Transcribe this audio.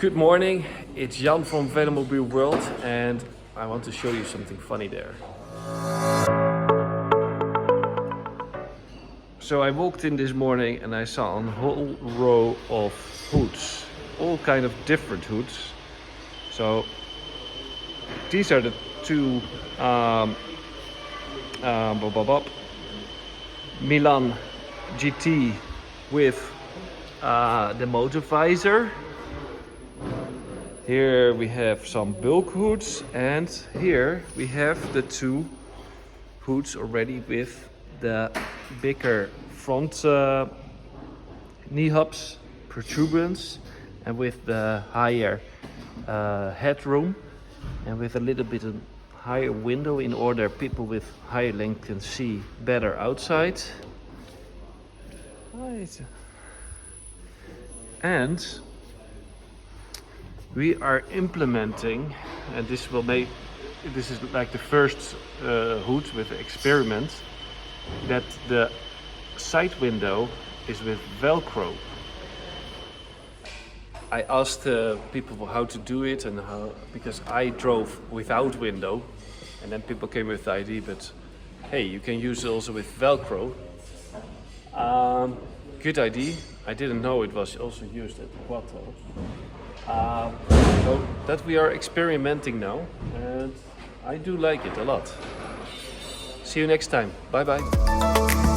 Good morning, it's Jan from Velomobile World and I want to show you something funny there. So I walked in this morning and I saw a whole row of hoods, all kind of different hoods. So these are the two Milan GT with the motor visor. Here we have some bulk hoods, and here we have the two hoods already with the bigger front knee hubs, protuberance, and with the higher headroom, and with a little bit of higher window in order people with higher length can see better outside. Right. And we are implementing, and this is like the first hood with the experiment, that the side window is with Velcro. I asked people how to do it and how, because I drove without window, and then people came with the idea, but hey, you can use it also with Velcro. Good idea. I didn't know it was also used at Quattro. So that we are experimenting now, and I do like it a lot. See you next time. Bye bye.